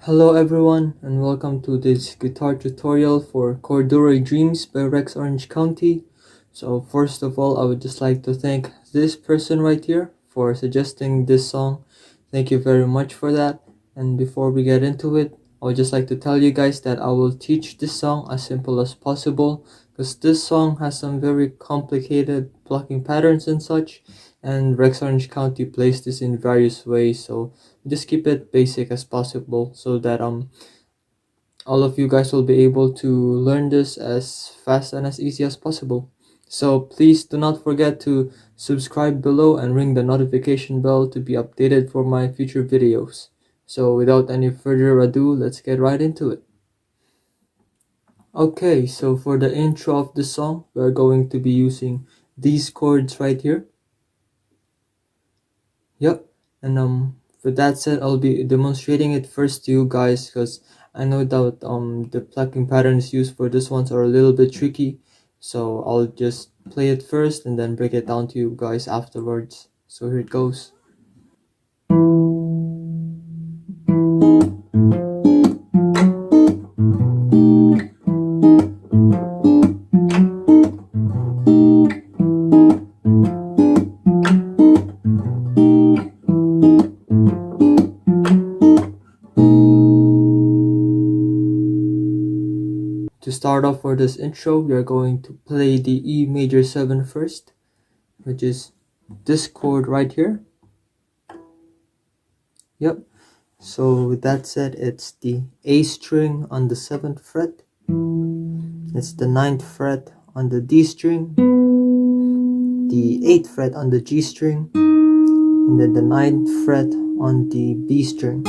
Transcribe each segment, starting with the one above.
Hello everyone and welcome to this guitar tutorial for Corduroy Dreams by Rex Orange County. So first of all, I would just like to thank this person right here for suggesting this song. Thank you very much for that. And before we get into it, I would just like to tell you guys that I will teach this song as simple as possible because this song has some very complicated plucking patterns and such, and Rex Orange County plays this in various ways. So just keep it basic as possible so that all of you guys will be able to learn this as fast and as easy as possible. So please do not forget to subscribe below and ring the notification bell to be updated for my future videos. So without any further ado, let's get right into it. Okay, so for the intro of the song, we're going to be using these chords right here. Yep, and with that said, I'll be demonstrating it first to you guys because I know that the plucking patterns used for this ones are a little bit tricky. So I'll just play it first and then break it down to you guys afterwards. So here it goes. To start off for this intro, we are going to play the E major 7 first, which is this chord right here. Yep. So with that said, it's the A string on the 7th fret. It's the 9th fret on the D string, the 8th fret on the G string, and then the 9th fret on the B string.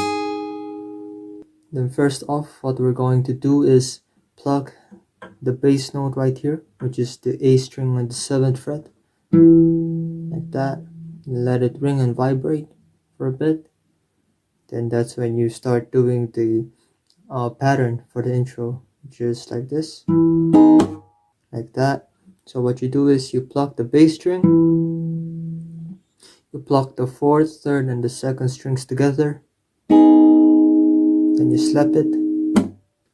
Then first off, what we're going to do is pluck the bass note right here, which is the A string on the 7th fret, like that. Let it ring and vibrate for a bit. Then that's when you start doing the pattern for the intro, just like this, like that. So what you do is you pluck the bass string, you pluck the 4th, 3rd, and the 2nd strings together, then you slap it.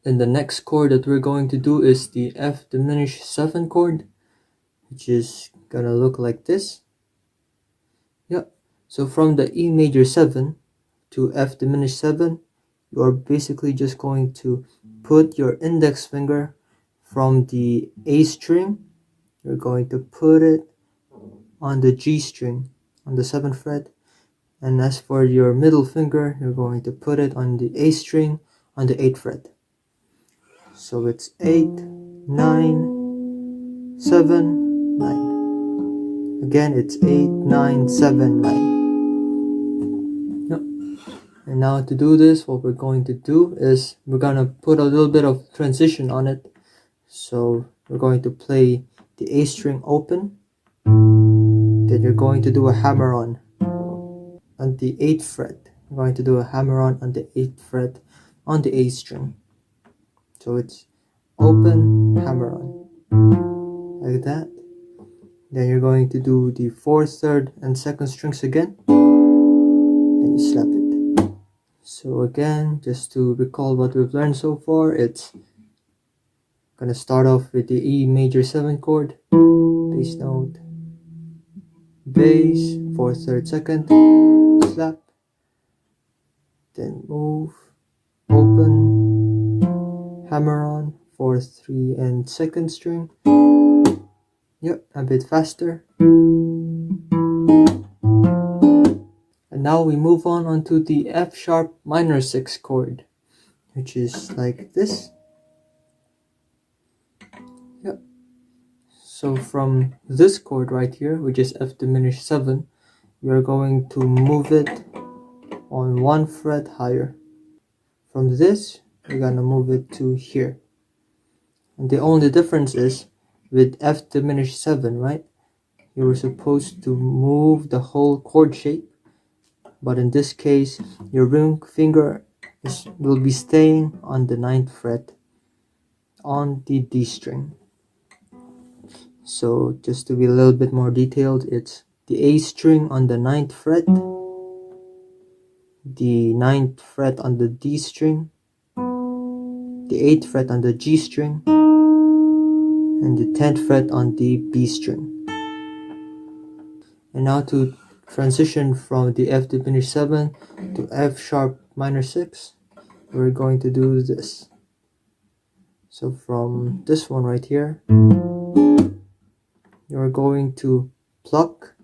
Then the next chord that we're going to do is the F diminished 7 chord, which is gonna look like this. Yep. So from the E major 7 to F diminished 7, you are basically just going to put your index finger from the A string, you're going to put it on the G string on the 7th fret, and as for your middle finger, you're going to put it on the A string on the 8th fret. So it's 8, 9, 7, 9. Again, it's 8, 9, 7, 9. Yep. And now to do this, what we're going to do is we're gonna put a little bit of transition on it. So we're going to play the A string open, then you're going to do a hammer-on the 8th fret. We're going to do a hammer-on the 8th fret on the A string. So it's open, hammer-on, like that. Then you're going to do the 4th, 3rd, and 2nd strings again, then you slap it. So again, just to recall what we've learned so far, it's gonna start off with the E major 7 chord, bass note, bass, 4th, 3rd, 2nd, slap, then move, open, hammer-on, 4th, 3, and 2nd string. Yep, a bit faster. And now we move on onto the F sharp minor 6 chord, which is like this. Yep. So from this chord right here, which is F diminished 7, we are going to move it on 1 fret higher. From this, we're gonna move it to here. And the only difference is with F diminished 7, right? You were supposed to move the whole chord shape, but in this case, your ring finger will be staying on the 9th fret on the D string. So just to be a little bit more detailed, it's the A string on the 9th fret, the 9th fret on the D string, the 8th fret on the G string, and the 10th fret on the B string. And now to transition from the F diminished 7 to F sharp minor 6, we're going to do this. So from this one right here, you're going to pluck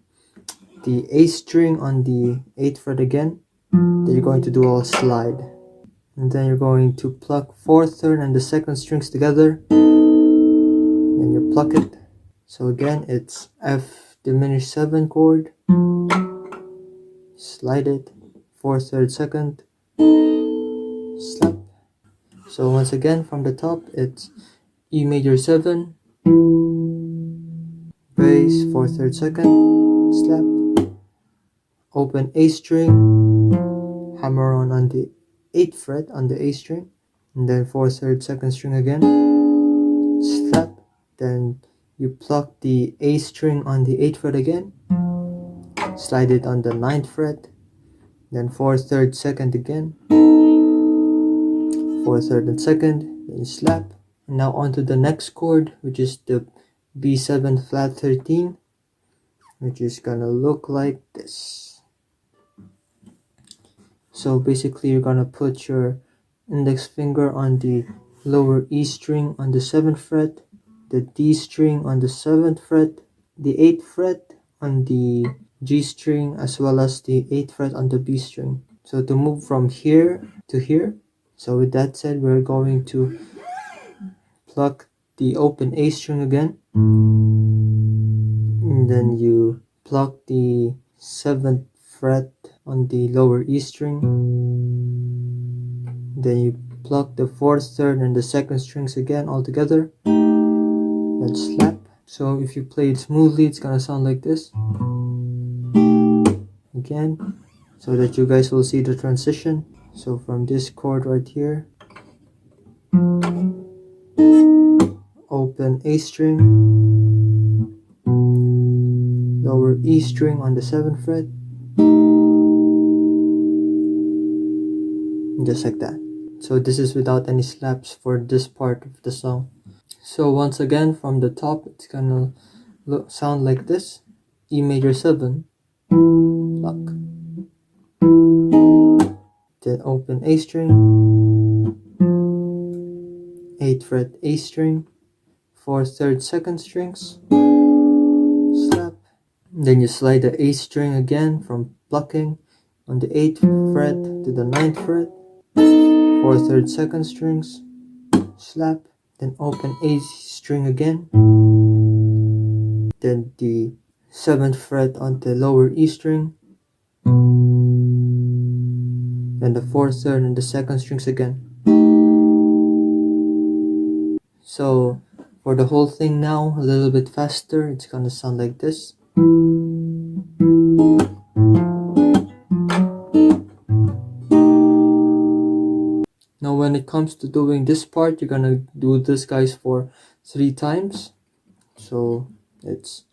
the A string on the 8th fret again. Then you're going to do a slide. And then you're going to pluck 4th, 3rd, and the 2nd strings together. And you pluck it. So again, it's F diminished 7 chord. Slide it. 4th, 3rd, 2nd. Slap. So once again, from the top, it's E major 7. Bass, 4th, 3rd, 2nd. Slap. Open A string. Hammer on the 8th fret on the A string, and then 4th, 3rd, 2nd string again, slap, then you pluck the A string on the 8th fret again, slide it on the 9th fret, then 4th, 3rd, 2nd again, 4th, 3rd, and 2nd, then you slap, and now onto the next chord, which is the B7 flat 13, which is gonna look like this. So basically you're gonna put your index finger on the lower E string on the 7th fret, the D string on the 7th fret, the 8th fret on the G string, as well as the 8th fret on the B string. So to move from here to here, so with that said, we're going to pluck the open A string again, and then you pluck the 7th fret on the lower E string, then you pluck the 4th, 3rd, and the 2nd strings again all together, then slap. So if you play it smoothly, it's gonna sound like this again, so that you guys will see the transition. So from this chord right here, open A string, lower E string on the 7th fret, just like that. So this is without any slaps for this part of the song. So once again, from the top, it's gonna sound like this. E major 7, pluck, then open A string, 8th fret A string, 4th, 3rd, 2nd strings, slap. Then you slide the A string again from plucking on the 8th fret to the 9th fret, 4th, 3rd, 2nd strings, slap. Then open A string again, then the 7th fret on the lower E string, then the 4th, 3rd, and the 2nd strings again. So for the whole thing now, a little bit faster, it's gonna sound like this. Now when it comes to doing this part, you're gonna do this, guys, for 3 times. So it's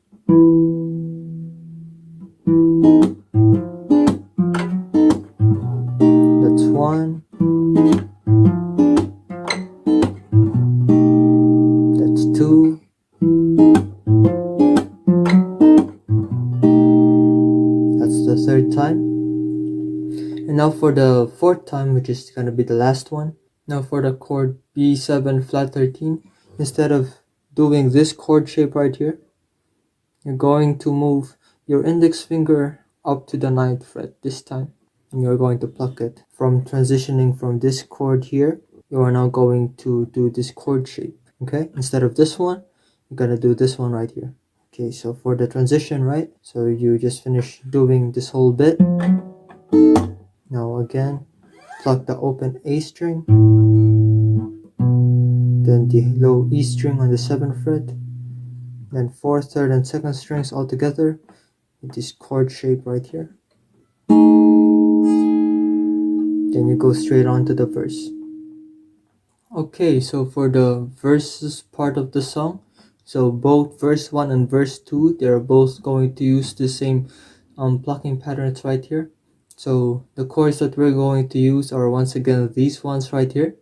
that's 1, that's 2, that's the 3rd time. And now for the 4th time, which is gonna be the last one. Now for the chord B7 flat 13, instead of doing this chord shape right here, you're going to move your index finger up to the 9th fret this time, and you're going to pluck it. From transitioning from this chord here, you are now going to do this chord shape, okay? Instead of this one, you're gonna do this one right here. Okay, so for the transition, right? So you just finish doing this whole bit. Now again, pluck the open A string, then the low E string on the 7th fret, then 4th, 3rd, and 2nd strings all together with this chord shape right here. Then you go straight on to the verse. Okay, so for the verses part of the song, so both verse 1 and verse 2, they're both going to use the same plucking patterns right here. So the chords that we're going to use are once again these ones right here.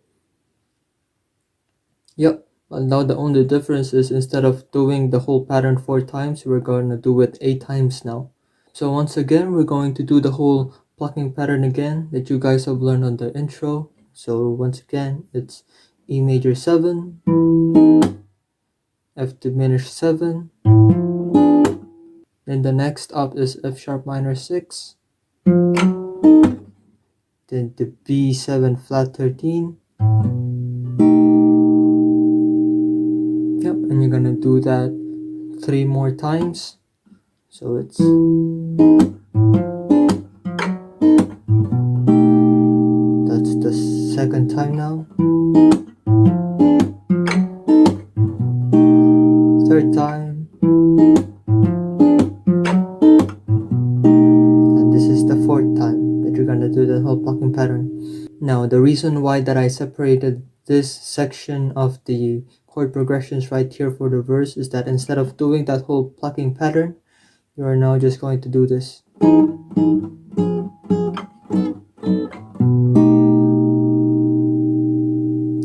Yep, but now the only difference is instead of doing the whole pattern 4 times, we're going to do it 8 times now. So once again, we're going to do the whole plucking pattern again that you guys have learned on the intro. So once again, it's E major 7, F diminished 7, then the next up is F sharp minor 6, then the B7 flat 13. Yep, and you're gonna do that 3 more times. So it's that's the second time now. Third time. And this is the fourth time that you're gonna do the whole plucking pattern. Now the reason why that I separated this section of the chord progressions right here for the verse is that instead of doing that whole plucking pattern, you are now just going to do this.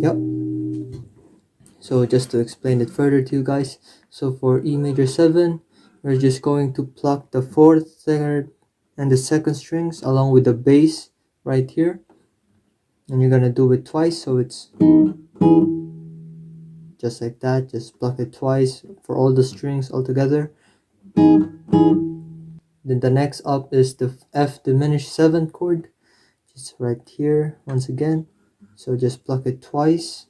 Yep. So just to explain it further to you guys, so for E major 7, we're just going to pluck the 4th, 3rd, and the 2nd strings along with the bass right here. And you're gonna do it twice, so it's just like that. Just pluck it twice for all the strings all together. Then the next up is the F diminished 7th chord, just right here once again. So just pluck it twice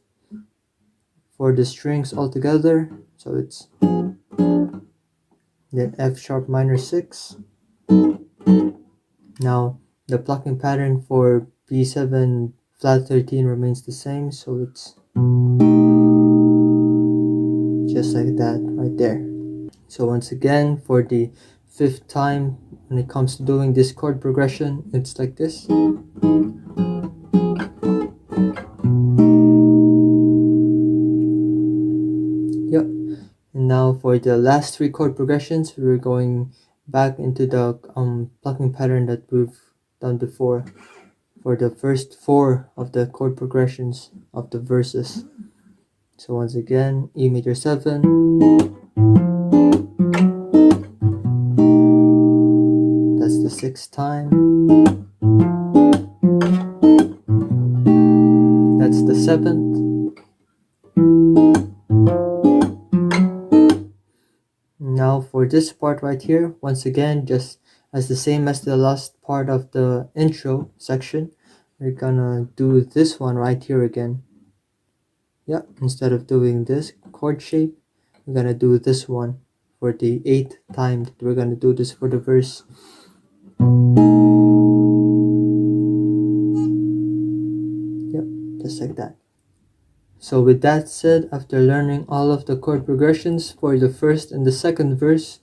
for the strings all together. So it's then F sharp minor 6. Now the plucking pattern for B7 flat 13 remains the same, so it's just like that right there. So once again, for the 5th time, when it comes to doing this chord progression, it's like this. Yep. And now for the last 3 chord progressions, we're going back into the plucking pattern that we've done before for the first 4 of the chord progressions of the verses. So once again, E major 7, that's the 6th time, that's the 7th, now for this part right here, once again, just as the same as the last part of the intro section, we're gonna do this one right here again. Yeah, instead of doing this chord shape, we're gonna do this one for the 8th time that we're gonna do this for the verse. Yep, just like that. So with that said, after learning all of the chord progressions for the first and the second verse,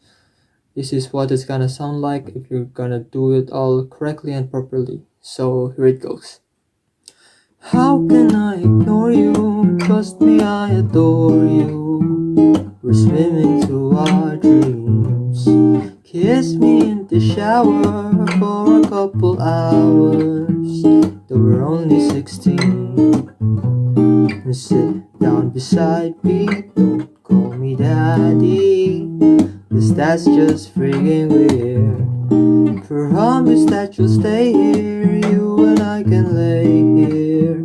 this is what it's gonna sound like if you're gonna do it all correctly and properly. So here it goes. How can I ignore you? Trust me, I adore you. We're swimming through our dreams. Kiss me in the shower for a couple hours. Though we're only 16. And sit down beside me. Don't call me daddy, 'cause that's just friggin' weird. Promise that you'll stay here. You and I can lay here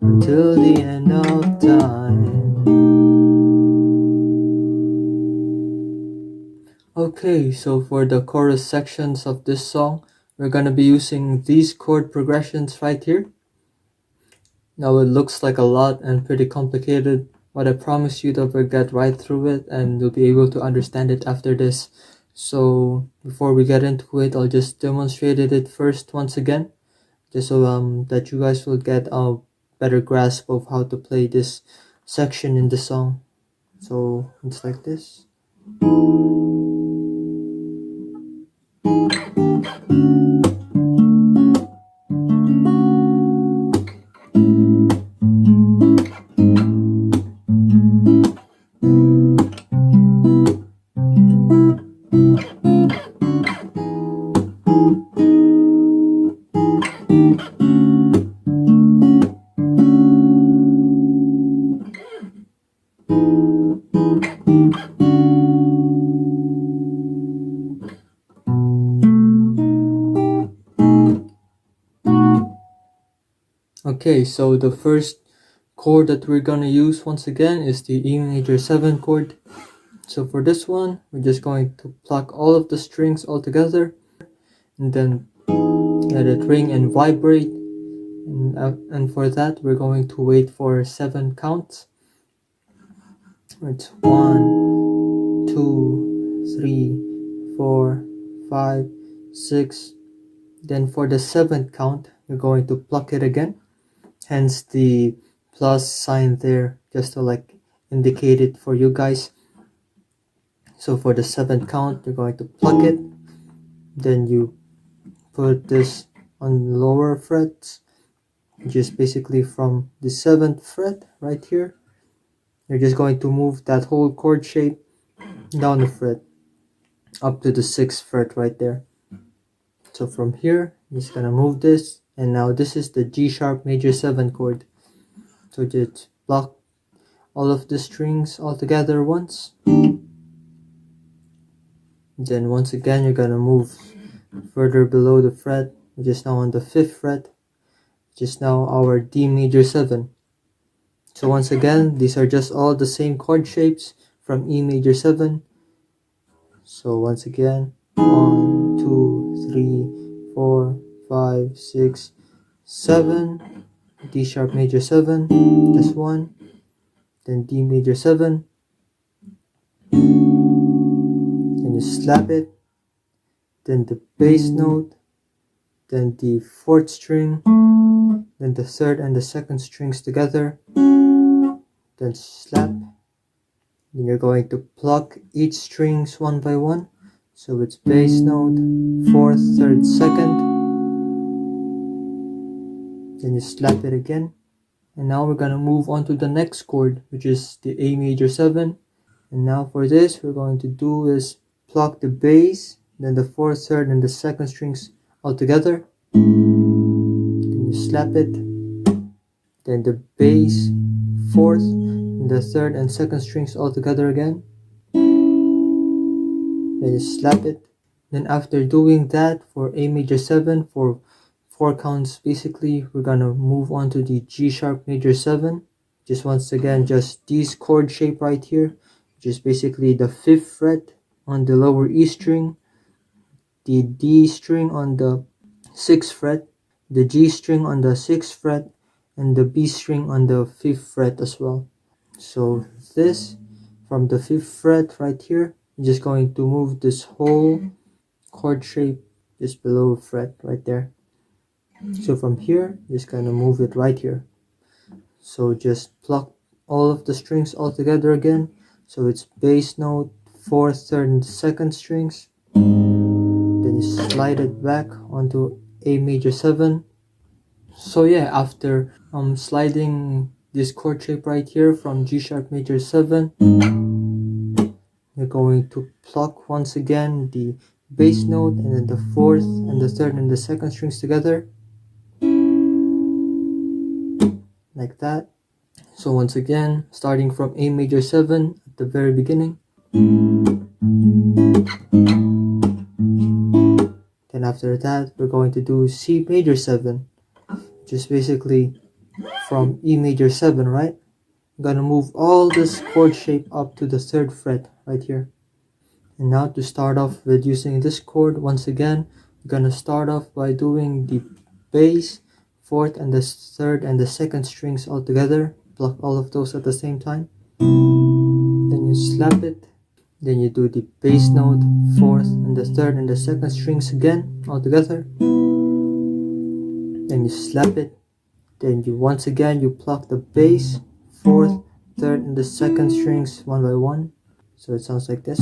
until the end of time. Okay, so for the chorus sections of this song, we're gonna be using these chord progressions right here. Now it looks like a lot and pretty complicated, but I promise you that we'll get right through it and you'll be able to understand it after this. So before we get into it, I'll just demonstrate it first once again, just so that you guys will get a better grasp of how to play this section in the song. So it's like this. Okay, so the first chord that we're gonna use once again is the E major 7 chord. So for this one, we're just going to pluck all of the strings all together and then let it ring and vibrate. And for that, we're going to wait for 7 counts. It's 1, 2, 3, 4, 5, 6. Then for the 7th count, you're going to pluck it again. Hence the plus sign there, just to like indicate it for you guys. So for the 7th count, you're going to pluck it. Then you put this on the lower frets, which is basically from the 7th fret right here. You're just going to move that whole chord shape down the fret up to the 6th fret right there. So from here, you're just gonna move this, and now this is the G sharp major 7 chord. So just pluck all of the strings all together once. Then once again, you're gonna move further below the fret, which is now on the 5th fret, which is now our D major 7. So once again, these are just all the same chord shapes from E major 7. So once again, 1, 2, 3, 4, 5, 6, 7, D sharp major 7, this one, then D major 7, then you slap it, then the bass note, then the 4th string, then the 3rd and the 2nd strings together, then slap. Then you're going to pluck each strings one by one. So it's bass note, 4th, 3rd, 2nd. Then you slap it again. And now we're gonna move on to the next chord, which is the A major 7. And now for this, we're going to do is pluck the bass, then the 4th, 3rd, and the 2nd strings all together. Then you slap it. Then the bass, 4th, and the 3rd and 2nd strings all together again. Then you slap it. Then after doing that for A major 7 for 4 counts, basically we're gonna move on to the G sharp major 7. Just once again, just this chord shape right here, which is basically the 5th fret on the lower E string, the D string on the 6th fret, the G string on the 6th fret, and the B string on the 5th fret as well. So this, from the 5th fret right here, you're just going to move this whole chord shape just below fret right there. So from here, just gonna move it right here. So just pluck all of the strings all together again. So it's bass note, 4th, 3rd, and 2nd strings. Then you slide it back onto A major 7. So yeah, after sliding this chord shape right here from G sharp major 7, you're going to pluck once again the bass note and then the 4th and the 3rd and the 2nd strings together, like that. So once again, starting from A major 7 at the very beginning. Then after that, we're going to do C major 7, which is basically from E major 7, right? I'm gonna move all this chord shape up to the 3rd fret right here. And now to start off with using this chord, once again, we're gonna start off by doing the bass, 4th and the 3rd and the 2nd strings all together. Pluck all of those at the same time. Then you slap it. Then you do the bass note, 4th and the 3rd and the 2nd strings again all together. Then you slap it. Then you once again you pluck the bass, 4th, 3rd and the 2nd strings one by one. So it sounds like this.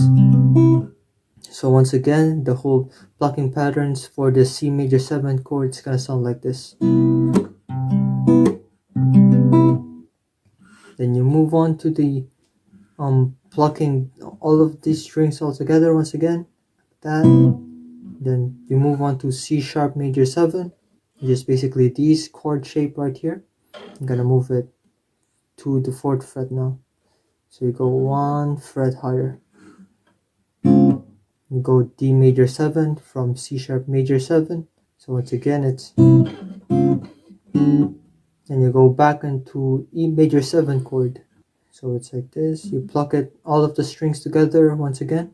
So once again, the whole plucking patterns for the C major 7 chord is gonna sound like this. Then you move on to the plucking all of these strings all together once again, like that. Then you move on to C sharp major 7, which is basically this chord shape right here. I'm gonna move it to the 4th fret now. So you go 1 fret higher. You go D major 7 from C sharp major 7. So once again it's and you go back into E major 7 chord. So it's like this. You pluck it, all of the strings together once again.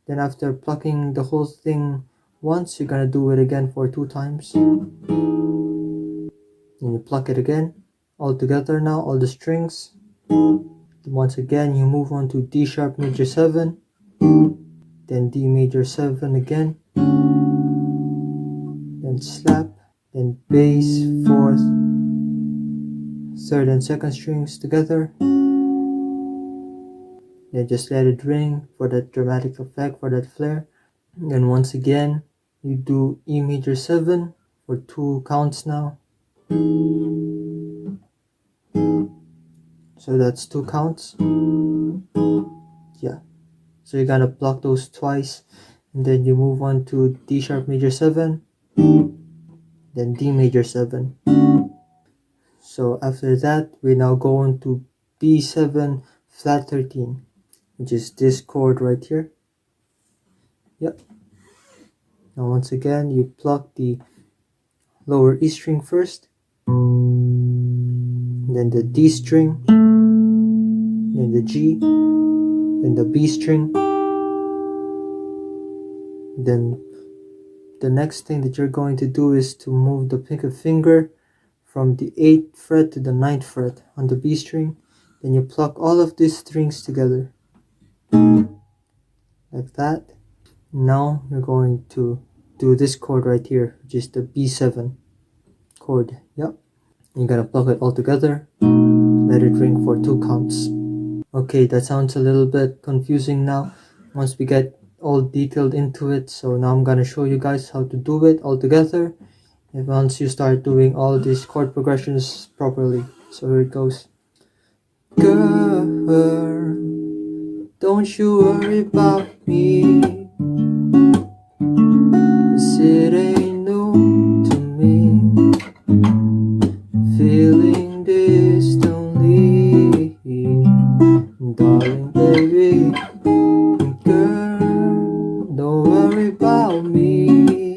Then after plucking the whole thing once, you're gonna do it again for 2 times. And you pluck it again, all together now, all the strings. Once again, you move on to D sharp major 7, then D major 7 again, then slap, then bass, 4th, 3rd and 2nd strings together. Then just let it ring for that dramatic effect, for that flair. Then once again, you do E major 7 for 2 counts now. So that's 2 counts. Yeah. So you're gonna pluck those twice, and then you move on to D sharp major 7, then D major 7. So after that, we now go on to B7 flat 13, which is this chord right here. Yep. Now once again, you pluck the lower E string first, then the D string, then the G, then the B string. Then the next thing that you're going to do is to move the pinky finger from the 8th fret to the 9th fret on the B string. Then you pluck all of these strings together, like that. Now you're going to do this chord right here, which is the B7 chord. Yep. You're gonna pluck it all together, let it ring for 2 counts. Okay, that sounds a little bit confusing now once we get all detailed into it. So now I'm gonna show you guys how to do it all together, and once you start doing all these chord progressions properly. So here it goes. Girl, don't you worry about me, 'cause it ain't new to me. Feeling this, don't leave, darling baby. Girl, don't worry about me,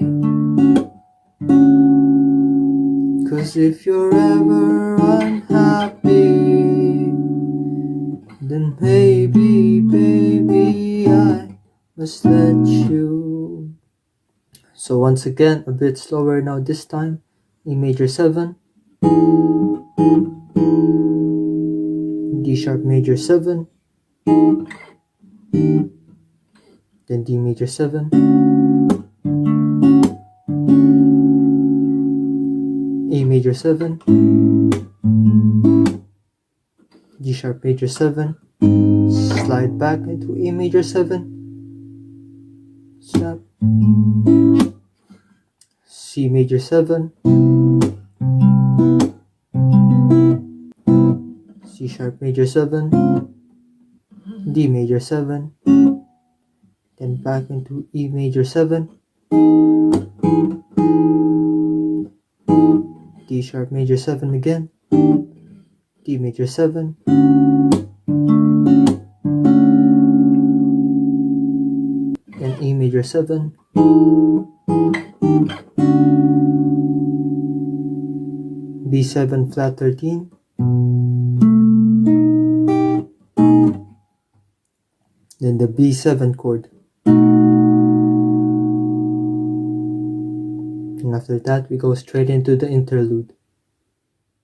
'cause if you're ever unhappy, then maybe, baby, I must let you. So once again, a bit slower now this time. E major 7, D sharp major 7, then D major 7, A major 7, G sharp major 7, slide back into A major 7, snap, C major 7, C sharp major 7, D major 7, then back into E major 7, D sharp major 7 again, D major 7, then E major 7, B7 flat 13, then the B7 chord. And after that, we go straight into the interlude.